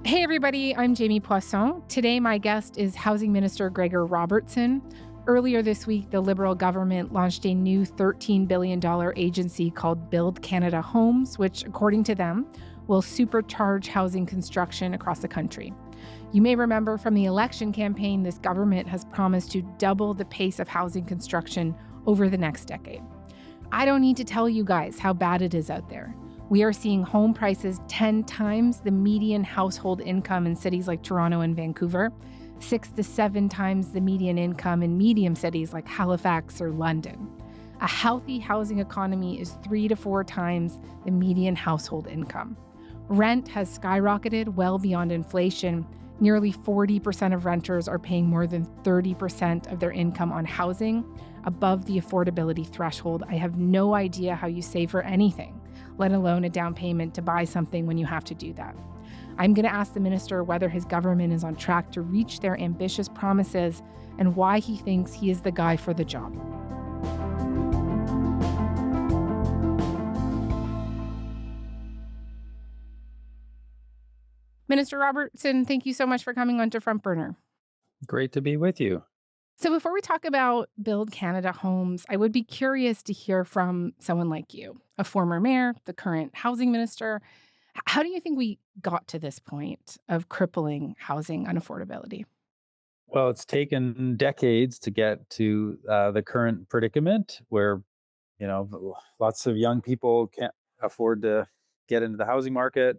Hey everybody, I'm Jamie Poisson. Today my guest is Housing Minister Gregor Robertson. Earlier this week, the Liberal government launched a new $13 billion agency called Build Canada Homes, which, according to them, will supercharge housing construction across the country. You may remember from the election campaign, this government has promised to double the pace of housing construction over the next decade. I don't need to tell you guys how bad it is out there. We are seeing home prices 10 times the median household income in cities like Toronto and Vancouver, 6 to 7 times the median income in medium cities like Halifax or London. A healthy housing economy is 3 to 4 times the median household income. Rent has skyrocketed well beyond inflation. Nearly 40% of renters are paying more than 30% of their income on housing, above the affordability threshold. I have no idea how you save for anything, let alone a down payment to buy something when you have to do that. I'm going to ask the minister whether his government is on track to reach their ambitious promises and why he thinks he is the guy for the job. Minister Robertson, thank you so much for coming on to Front Burner. Great to be with you. So before we talk about Build Canada Homes, I would be curious to hear from someone like you, a former mayor, the current housing minister. How do you think we got to this point of crippling housing unaffordability? Well, it's taken decades to get to the current predicament where, lots of young people can't afford to get into the housing market,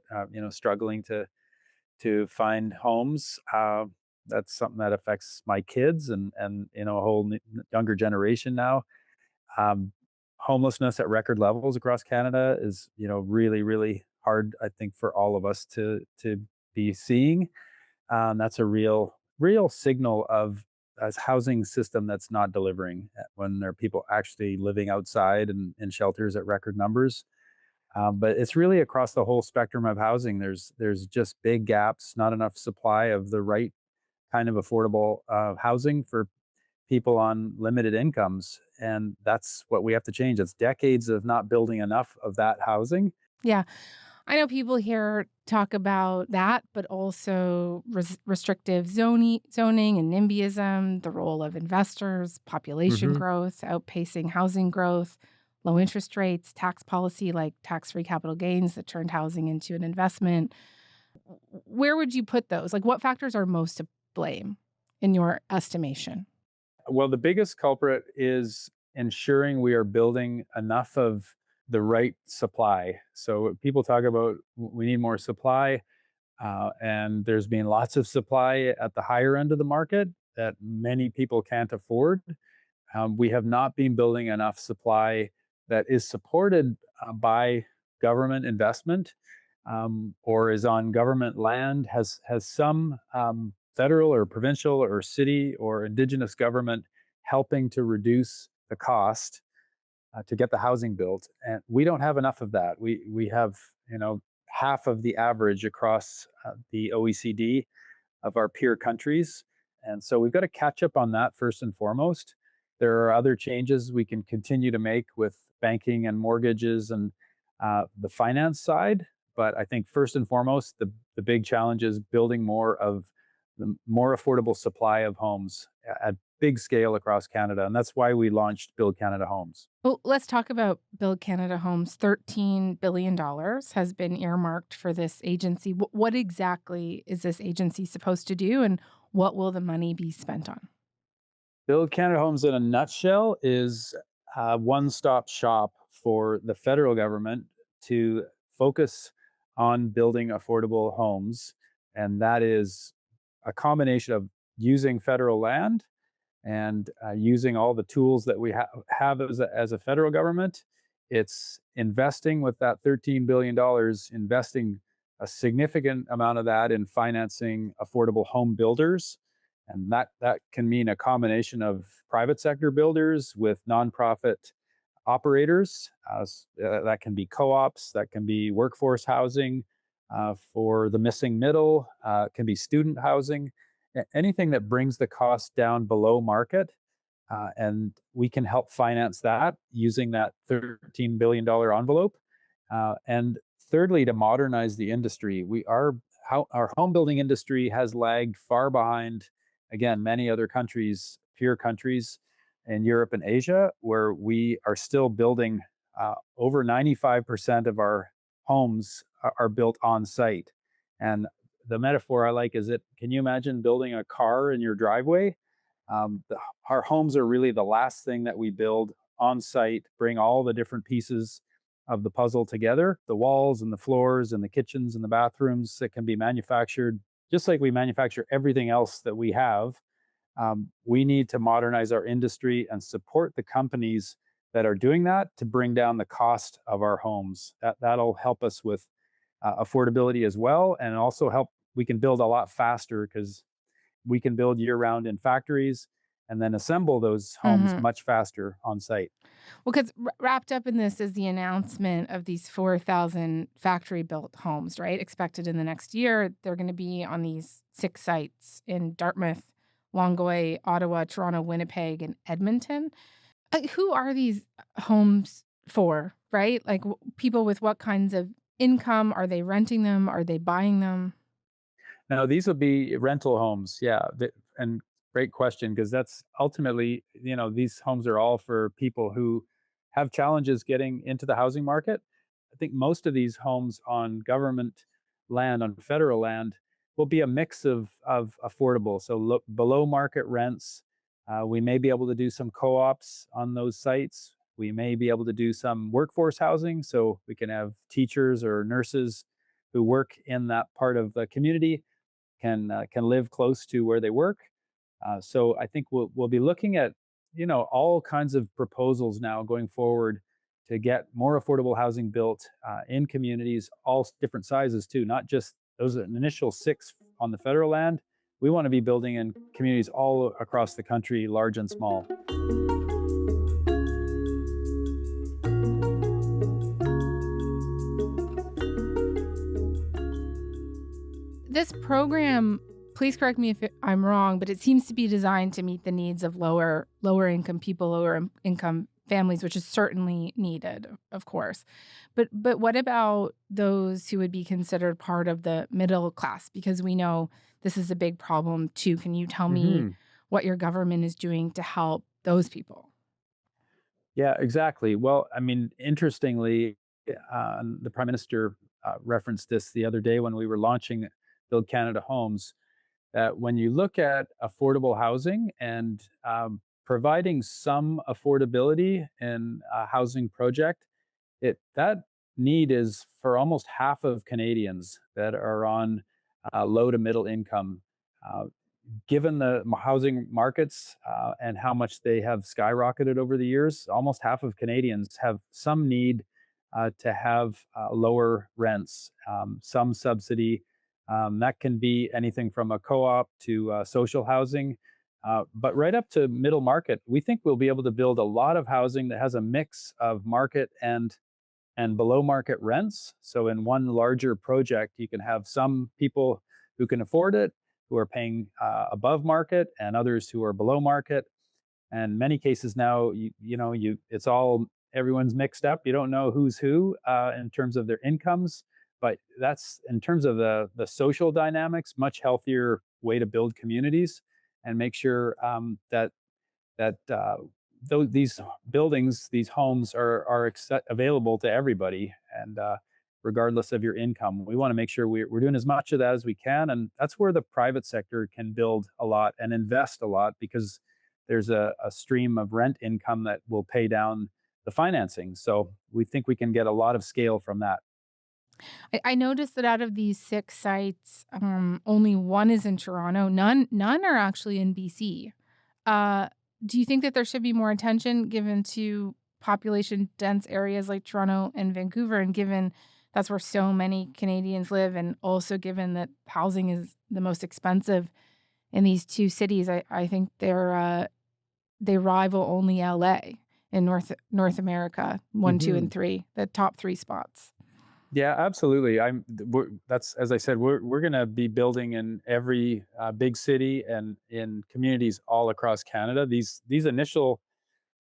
struggling to find homes. That's something that affects my kids and a whole younger generation now. Homelessness at record levels across Canada is really, really hard, I think, for all of us to be seeing. That's a real signal of a housing system that's not delivering when there are people actually living outside and in shelters at record numbers. But it's really across the whole spectrum of housing. There's just big gaps, not enough supply of the right kind of affordable housing for people on limited incomes. And that's what we have to change. It's decades of not building enough of that housing. Yeah, I know people here talk about that, but also restrictive zoning and NIMBYism, the role of investors, population hmm growth outpacing housing growth, low interest rates, tax policy like tax-free capital gains that turned housing into an investment. Where would you put those? Like, what factors are most to blame in your estimation? Well, the biggest culprit is ensuring we are building enough of the right supply. So people talk about we need more supply, and there's been lots of supply at the higher end of the market that many people can't afford. We have not been building enough supply that is supported by government investment, or is on government land, has some federal or provincial or city or indigenous government helping to reduce the cost to get the housing built. And we don't have enough of that. We have half of the average across the OECD of our peer countries. And so we've got to catch up on that first and foremost. There are other changes we can continue to make with banking and mortgages and the finance side. But I think first and foremost, the big challenge is building more affordable supply of homes at big scale across Canada. And that's why we launched Build Canada Homes. Well, let's talk about Build Canada Homes. $13 billion has been earmarked for this agency. What exactly is this agency supposed to do, and what will the money be spent on? Build Canada Homes, in a nutshell, is a one-stop shop for the federal government to focus on building affordable homes. And that is a combination of using federal land and using all the tools that we have as a federal government. It's investing with that $13 billion, investing a significant amount of that in financing affordable home builders. And that can mean a combination of private sector builders with nonprofit operators. That can be co-ops, that can be workforce housing for the missing middle, can be student housing, anything that brings the cost down below market. And we can help finance that using that $13 billion envelope. And thirdly, to modernize the industry. how our home building industry has lagged far behind, again, many other countries, peer countries in Europe and Asia, where we are still building over 95% of our homes are built on site. And the metaphor I like is that, can you imagine building a car in your driveway? The, our homes are really the last thing that we build on site, bring all the different pieces of the puzzle together, the walls and the floors and the kitchens and the bathrooms that can be manufactured just like we manufacture everything else that we have. We need to modernize our industry and support the companies that are doing that to bring down the cost of our homes. That'll help us with affordability as well, and also help. We can build a lot faster because we can build year round in factories and then assemble those homes Hmm. much faster on site. Well, because wrapped up in this is the announcement of these 4,000 factory built homes, right? Expected in the next year. They're going to be on these 6 sites in Dartmouth, Longueuil, Ottawa, Toronto, Winnipeg, and Edmonton. Who are these homes for, right? Like people with what kinds of income? Are they renting them? Are they buying them? Now, these will be rental homes. Yeah. And great question, because that's ultimately, these homes are all for people who have challenges getting into the housing market. I think most of these homes on government land, on federal land, will be a mix of affordable. So below market rents. We may be able to do some co ops on those sites. We may be able to do some workforce housing. So we can have teachers or nurses who work in that part of the community can live close to where they work. So I think we'll be looking at all kinds of proposals now going forward to get more affordable housing built in communities, all different sizes too, not just those initial 6 on the federal land. We want to be building in communities all across the country, large and small. This program, please correct me if I'm wrong, but it seems to be designed to meet the needs of lower income people, income families, which is certainly needed, of course. But what about those who would be considered part of the middle class? Because we know this is a big problem too. Can you tell me Hmm. what your government is doing to help those people? Yeah, exactly. Well, I mean, interestingly, the Prime Minister referenced this the other day when we were launching Build Canada Homes, that when you look at affordable housing and providing some affordability in a housing project, that need is for almost half of Canadians that are on low to middle income. Uh, Given the housing markets and how much they have skyrocketed over the years, almost half of Canadians have some need to have lower rents, some subsidy. That can be anything from a co op to social housing. But right up to middle market, we think we'll be able to build a lot of housing that has a mix of market and below market rents. So in one larger project, you can have some people who can afford it, who are paying above market, and others who are below market. And many cases now, it's all everyone's mixed up. You don't know who's who in terms of their incomes, but that's in terms of the social dynamics, much healthier way to build communities and make sure that these buildings, these homes are available to everybody, and regardless of your income. We want to make sure we're doing as much of that as we can, and that's where the private sector can build a lot and invest a lot, because there's a stream of rent income that will pay down the financing. So we think we can get a lot of scale from that. I noticed that out of these 6 sites, only one is in Toronto. None are actually in BC. Uh, do you think that there should be more attention given to population dense areas like Toronto and Vancouver, and given that's where so many Canadians live, and also given that housing is the most expensive in these 2 cities? I think they rival only LA in North America, 1, 2, Hmm. and 3, the top 3 spots. Yeah, absolutely. That's, as I said, we're going to be building in every big city and in communities all across Canada. These initial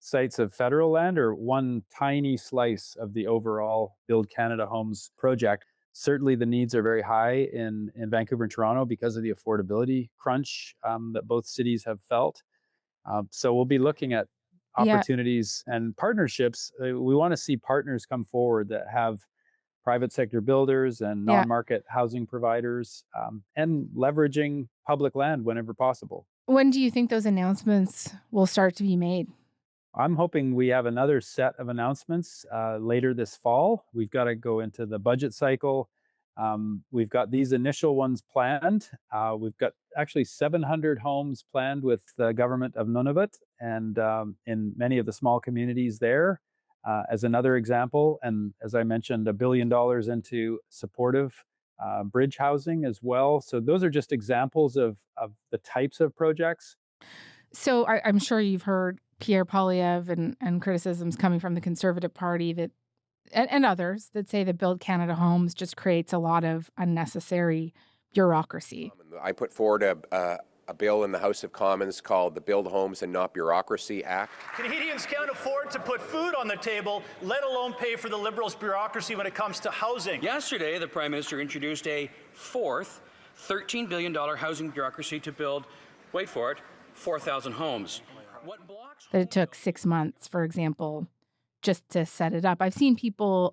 sites of federal land are one tiny slice of the overall Build Canada Homes project. Certainly, the needs are very high in Vancouver and Toronto because of the affordability crunch that both cities have felt. So we'll be looking at Yeah. opportunities and partnerships. We want to see partners come forward that have private sector builders and Yeah. non-market housing providers, and leveraging public land whenever possible. When do you think those announcements will start to be made? I'm hoping we have another set of announcements later this fall. We've got to go into the budget cycle. We've got these initial ones planned. We've got actually 700 homes planned with the government of Nunavut and in many of the small communities there, as another example. And as I mentioned, $1 billion into supportive bridge housing as well. So those are just examples of the types of projects. So I'm sure you've heard Pierre Poilievre and criticisms coming from the Conservative Party that and others that say that Build Canada Homes just creates a lot of unnecessary bureaucracy. I put forward a bill in the House of Commons called the Build Homes and Not Bureaucracy Act. Canadians can't afford to put food on the table, let alone pay for the Liberals' bureaucracy when it comes to housing. Yesterday, the Prime Minister introduced a fourth $13 billion housing bureaucracy to build, wait for it, 4,000 homes. That it took 6 months, for example, just to set it up. I've seen people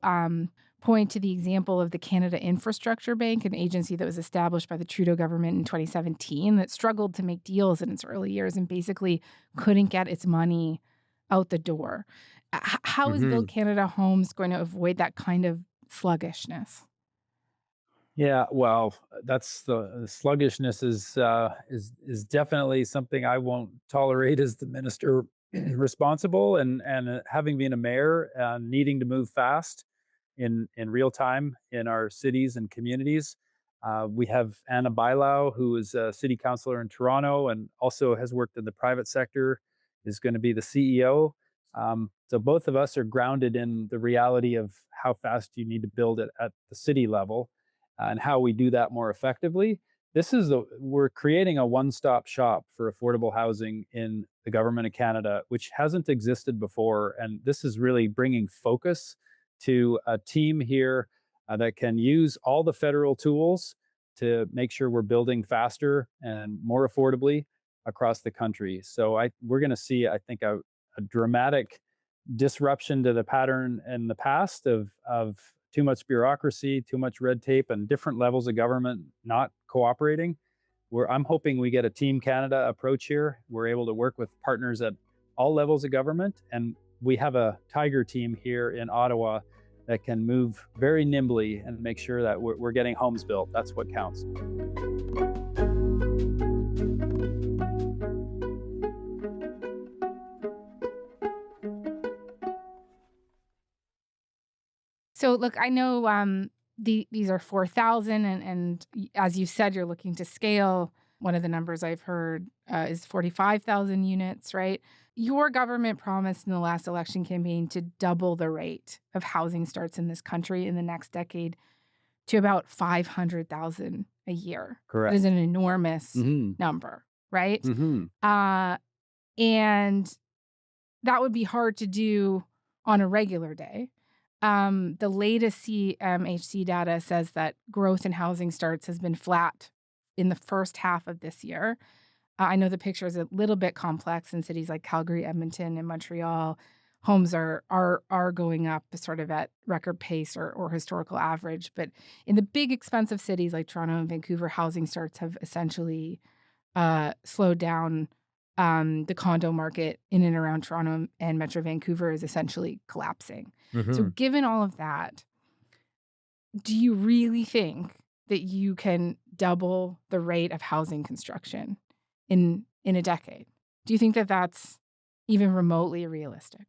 point to the example of the Canada Infrastructure Bank, an agency that was established by the Trudeau government in 2017 that struggled to make deals in its early years and basically couldn't get its money out the door. How is Build Canada Homes going to avoid that kind of sluggishness? Yeah, well, that's the sluggishness is definitely something I won't tolerate as the minister responsible, and having been a mayor, needing to move fast in real time in our cities and communities. We have Anna Bailau, who is a city councillor in Toronto and also has worked in the private sector, is going to be the CEO. So both of us are grounded in the reality of how fast you need to build it at the city level, and how we do that more effectively. We're creating a one-stop shop for affordable housing in the government of Canada, which hasn't existed before. And this is really bringing focus to a team here that can use all the federal tools to make sure we're building faster and more affordably across the country. So we're going to see, I think, a dramatic disruption to the pattern in the past of too much bureaucracy, too much red tape, and different levels of government not cooperating. I'm hoping we get a Team Canada approach here. We're able to work with partners at all levels of government, and we have a Tiger team here in Ottawa that can move very nimbly and make sure that we're getting homes built. That's what counts. So, look, I know these are 4,000, and as you said, you're looking to scale. One of the numbers I've heard is 45,000 units, right? Your government promised in the last election campaign to double the rate of housing starts in this country in the next decade to about 500,000 a year. Correct. That is an enormous number, right? And that would be hard to do on a regular day. The latest CMHC data says that growth in housing starts has been flat in the first half of this year. I know the picture is a little bit complex in cities like Calgary, Edmonton, and Montreal. Homes are going up sort of at record pace or historical average. But in the big expensive cities like Toronto and Vancouver, housing starts have essentially slowed down. The condo market in and around Toronto and Metro Vancouver is essentially collapsing. So given all of that, do you really think that you can double the rate of housing construction in a decade? Do you think that that's even remotely realistic?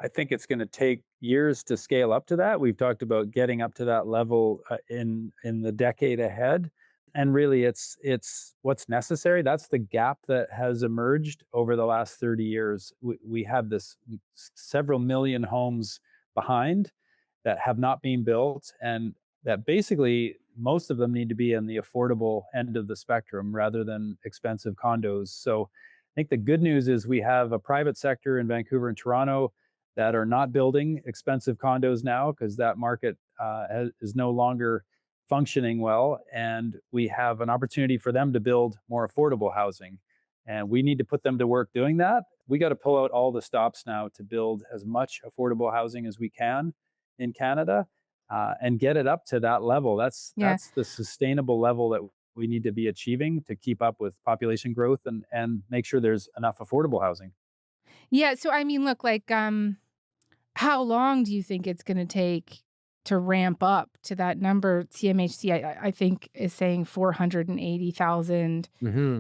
I think it's going to take years to scale up to that. We've talked about getting up to that level in the decade ahead. And really, it's what's necessary. That's the gap that has emerged over the last 30 years. We have this several million homes behind that have not been built, and that basically most of them need to be in the affordable end of the spectrum rather than expensive condos. So I think the good news is we have a private sector in Vancouver and Toronto that are not building expensive condos now, because that market is no longer functioning well, and we have an opportunity for them to build more affordable housing. And we need to put them to work doing that. We got to pull out all the stops now to build as much affordable housing as we can in Canada, and get it up to that level. That's the sustainable level that we need to be achieving to keep up with population growth and make sure there's enough affordable housing. Yeah. So, I mean, look, like, how long do you think it's going to take to ramp up to that number? CMHC, I think, is saying 480,000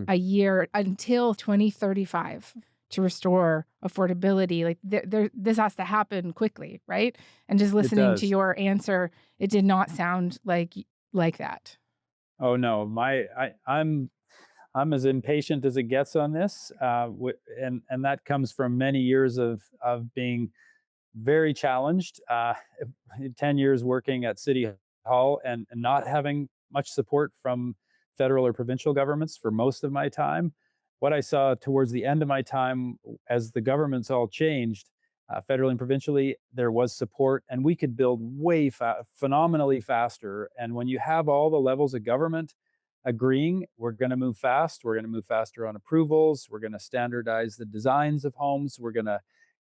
a year until 2035 to restore affordability. Like, this has to happen quickly, right? And just listening to your answer, it did not sound like that. Oh no, I'm as impatient as it gets on this, and that comes from many years of being very challenged. 10 years working at City Hall and not having much support from federal or provincial governments for most of my time. What I saw towards the end of my time, as the governments all changed, federally and provincially, there was support, and we could build phenomenally faster. And when you have all the levels of government agreeing, we're going to move fast. We're going to move faster on approvals. We're going to standardize the designs of homes. We're going to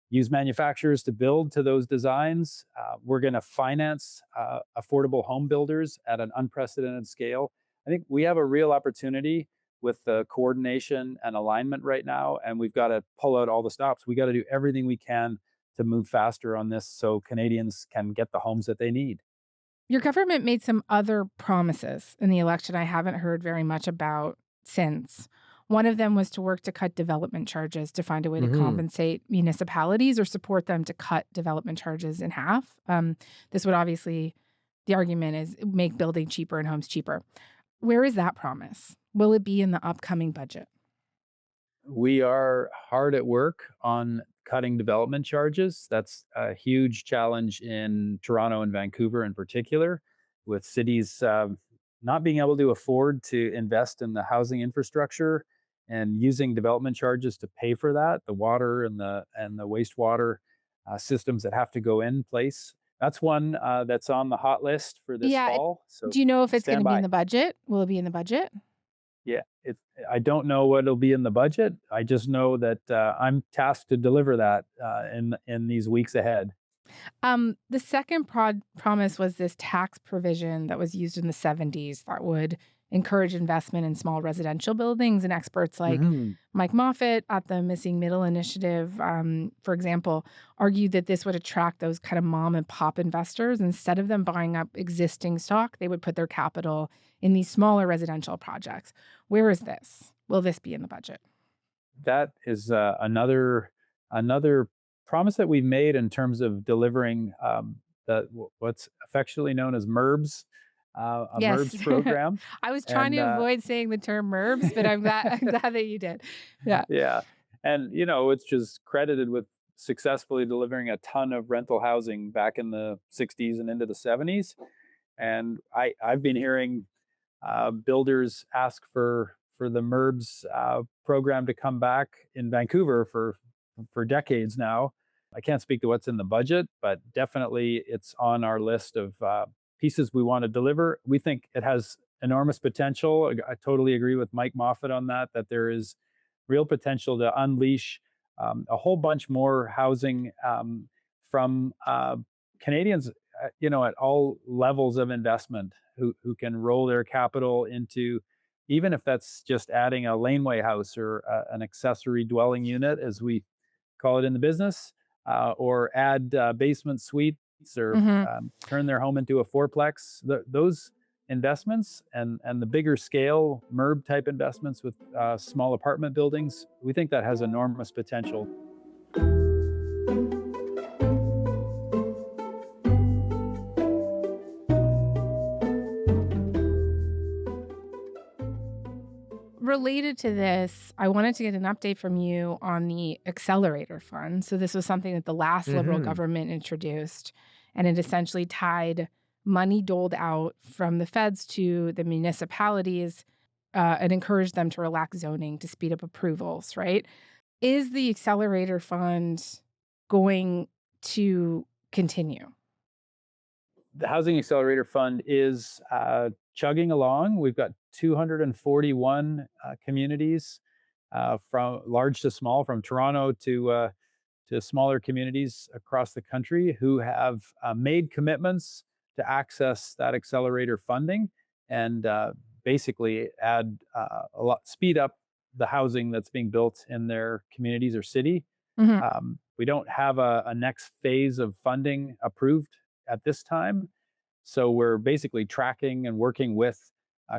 use manufacturers to build to those designs. We're going to finance affordable home builders at an unprecedented scale. I think we have a real opportunity with the coordination and alignment right now, and we've got to pull out all the stops. We got to do everything we can to move faster on this so Canadians can get the homes that they need. Your government made some other promises in the election I haven't heard very much about since. One of them was to work to cut development charges to find a way to compensate municipalities or support them to cut development charges in half. This would obviously, the argument is, make building cheaper and homes cheaper. Where is that promise? Will it be in the upcoming budget? We are hard at work on cutting development charges. That's a huge challenge in Toronto and Vancouver in particular, with cities not being able to afford to invest in the housing infrastructure and using development charges to pay for that, the water and the wastewater systems that have to go in place. That's one that's on the hot list for this fall. So do you know if it's going to be in the budget? Will it be in the budget? Yeah, I don't know what it'll be in the budget. I just know that I'm tasked to deliver that in these weeks ahead. The second promise was this tax provision that was used in the 70s that would encourage investment in small residential buildings. And experts like Mike Moffat at the Missing Middle Initiative, for example, argued that this would attract those kind of mom and pop investors. Instead of them buying up existing stock, they would put their capital in these smaller residential projects. Where is this? Will this be in the budget? That is another promise that we've made in terms of delivering what's affectionately known as MURBs, MURBs program. I was trying to avoid saying the term MURBs, but I'm glad that you did. Yeah. Yeah. And, it's just credited with successfully delivering a ton of rental housing back in the 60s and into the 70s. And I've been hearing builders ask for the MURBs program to come back in Vancouver for decades now. I can't speak to what's in the budget, but definitely it's on our list of pieces we want to deliver. We think it has enormous potential. I totally agree with Mike Moffat on that there is real potential to unleash a whole bunch more housing from Canadians, at all levels of investment who can roll their capital into, even if that's just adding a laneway house or an accessory dwelling unit, as we call it in the business, or add basement suites or turn their home into a fourplex. Those investments and the bigger scale MURB type investments with small apartment buildings, we think that has enormous potential. Related to this, I wanted to get an update from you on the accelerator fund. So this was something that the last Liberal government introduced, and it essentially tied money doled out from the feds to the municipalities and encouraged them to relax zoning to speed up approvals, right? Is the accelerator fund going to continue? the Housing Accelerator Fund is chugging along. We've got 241 communities, from large to small, from Toronto to smaller communities across the country, who have made commitments to access that accelerator funding and basically speed up the housing that's being built in their communities or city. We don't have a next phase of funding approved at this time. So we're basically tracking and working with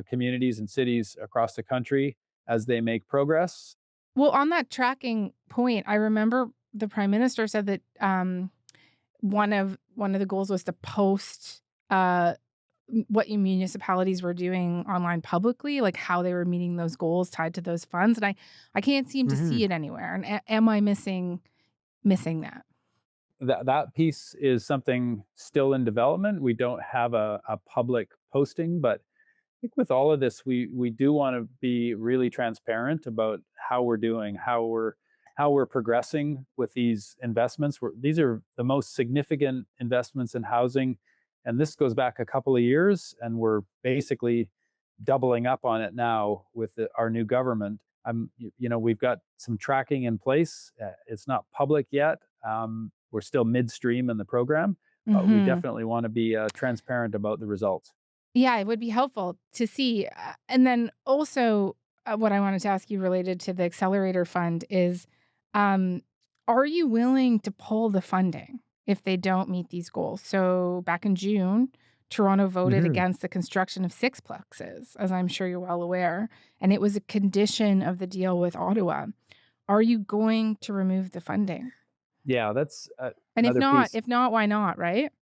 communities and cities across the country as they make progress. Well, on that tracking point, I remember the Prime Minister said that one of the goals was to post what municipalities were doing online publicly, like how they were meeting those goals tied to those funds. And I can't seem to see it anywhere. And am I missing that? That piece is something still in development. We don't have a public posting, but I think with all of this, we do want to be really transparent about how we're doing, how we're progressing with these investments. These are the most significant investments in housing, and this goes back a couple of years, and we're basically doubling up on it now with our new government. We've got some tracking in place. It's not public yet. We're still midstream in the program, but we definitely want to be transparent about the results. Yeah, it would be helpful to see. And then also, what I wanted to ask you related to the Accelerator Fund is, are you willing to pull the funding if they don't meet these goals? So back in June, Toronto voted against the construction of sixplexes, as I'm sure you're well aware, and it was a condition of the deal with Ottawa. Are you going to remove the funding? Yeah, that's and if not, why not? Right?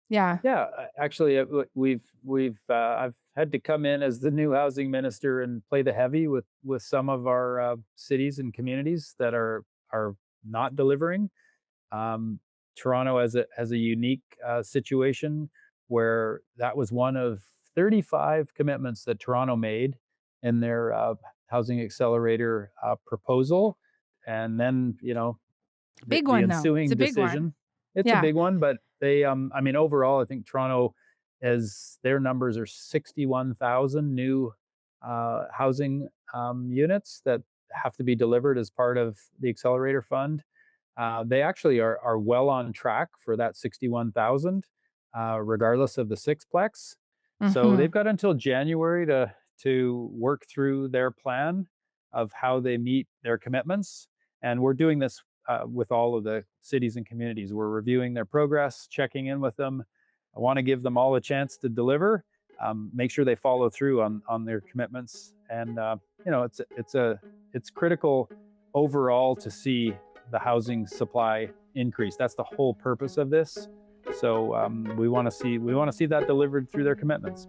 Yeah. Yeah, actually, I've had to come in as the new housing minister and play the heavy with some of our cities and communities that are not delivering. Toronto has a unique situation where that was one of 35 commitments that Toronto made in their housing accelerator proposal, and then Big the one, though. ensuing It's a big decision. one. It's a big one, but they, overall, I think Toronto, as their numbers are 61,000 new housing units that have to be delivered as part of the Accelerator Fund. They actually are well on track for that 61,000, regardless of the sixplex. So they've got until January to work through their plan of how they meet their commitments. And we're doing this with all of the cities and communities. We're reviewing their progress, checking in with them. I want to give them all a chance to deliver, make sure they follow through on their commitments. And it's critical overall to see the housing supply increase. That's the whole purpose of this. So we want to see that delivered through their commitments.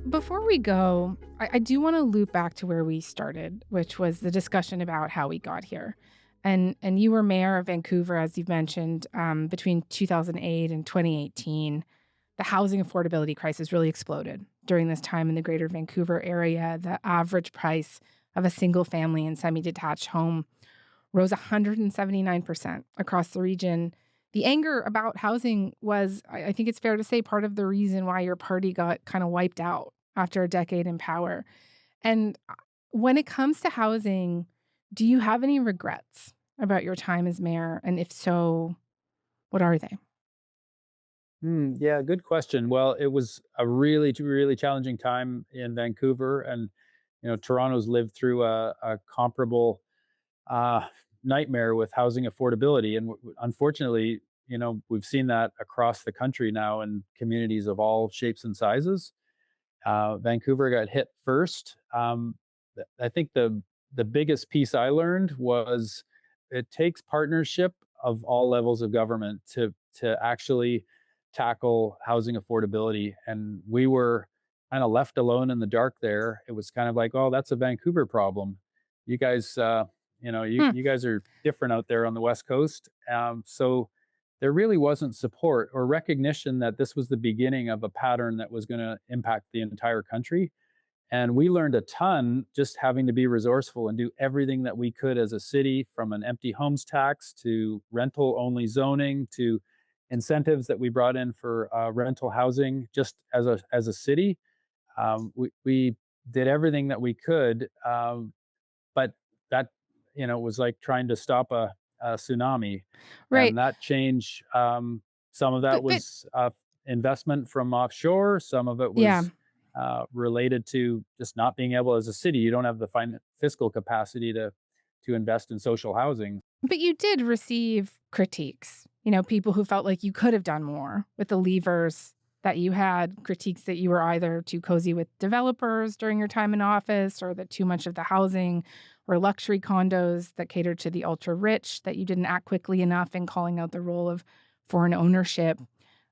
Before we go, I do want to loop back to where we started, which was the discussion about how we got here. And you were mayor of Vancouver, as you've mentioned, between 2008 and 2018. The housing affordability crisis really exploded during this time in the greater Vancouver area. The average price of a single family and semi-detached home rose 179% across the region. The anger about housing was, I think it's fair to say, part of the reason why your party got kind of wiped out after a decade in power. And when it comes to housing, do you have any regrets about your time as mayor? And if so, what are they? Yeah, good question. Well, it was a really, really challenging time in Vancouver, and Toronto's lived through a comparable nightmare with housing affordability, and unfortunately, we've seen that across the country now in communities of all shapes and sizes. Vancouver got hit first. I think the biggest piece I learned was it takes partnership of all levels of government to actually tackle housing affordability. And we were kind of left alone in the dark there. It was kind of like, oh, that's a Vancouver problem. You guys, you guys are different out there on the West Coast. So there really wasn't support or recognition that this was the beginning of a pattern that was going to impact the entire country. And we learned a ton just having to be resourceful and do everything that we could as a city, from an empty homes tax to rental only zoning to incentives that we brought in for rental housing. Just as a city, we did everything that we could, but that was like trying to stop a tsunami, Right. and that change. Some of that But was investment from offshore. Some of it yeah. was related to just not being able, as a city, you don't have the fiscal capacity to invest in social housing. But you did receive critiques, people who felt like you could have done more with the levers that you had, critiques that you were either too cozy with developers during your time in office, or that too much of the housing were luxury condos that catered to the ultra rich, that you didn't act quickly enough in calling out the role of foreign ownership,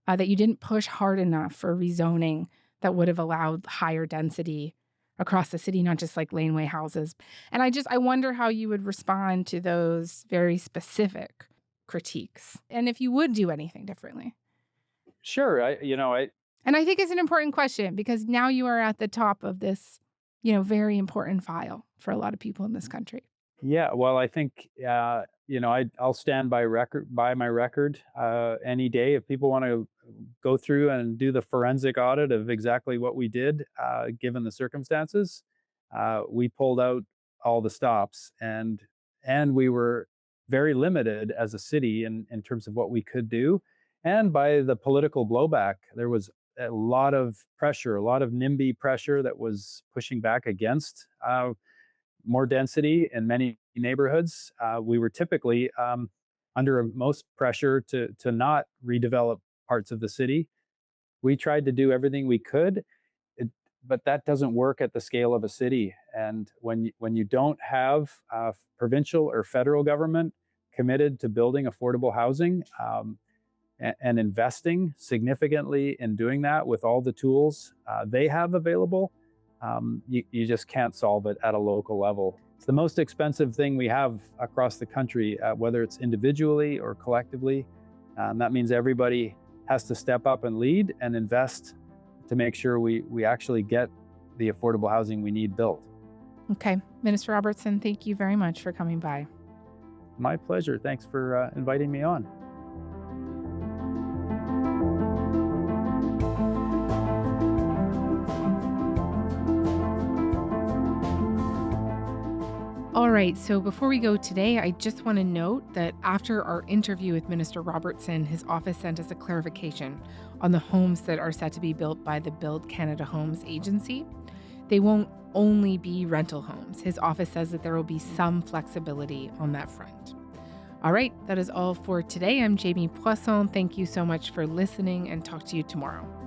that you didn't push hard enough for rezoning that would have allowed higher density across the city, not just like laneway houses. And I wonder how you would respond to those very specific critiques, and if you would do anything differently. Sure, And I think it's an important question, because now you are at the top of this, very important file for a lot of people in this country. Yeah, well, I think I'll stand by my record any day. If people want to go through and do the forensic audit of exactly what we did, given the circumstances, we pulled out all the stops, and we were very limited as a city in terms of what we could do, and by the political blowback, there was a lot of pressure, a lot of NIMBY pressure that was pushing back against more density in many neighborhoods. We were typically under most pressure to not redevelop parts of the city. We tried to do everything we could, but that doesn't work at the scale of a city. And when you don't have provincial or federal government committed to building affordable housing and investing significantly in doing that with all the tools they have available, you just can't solve it at a local level. It's the most expensive thing we have across the country, whether it's individually or collectively. That means everybody has to step up and lead and invest to make sure we actually get the affordable housing we need built. Okay. Minister Robertson, thank you very much for coming by. My pleasure. Thanks for inviting me on. All right, so before we go today, I just want to note that after our interview with Minister Robertson, his office sent us a clarification on the homes that are set to be built by the Build Canada Homes agency. They won't only be rental homes. His office says that there will be some flexibility on that front. All right, that is all for today. I'm Jamie Poisson. Thank you so much for listening, and talk to you tomorrow.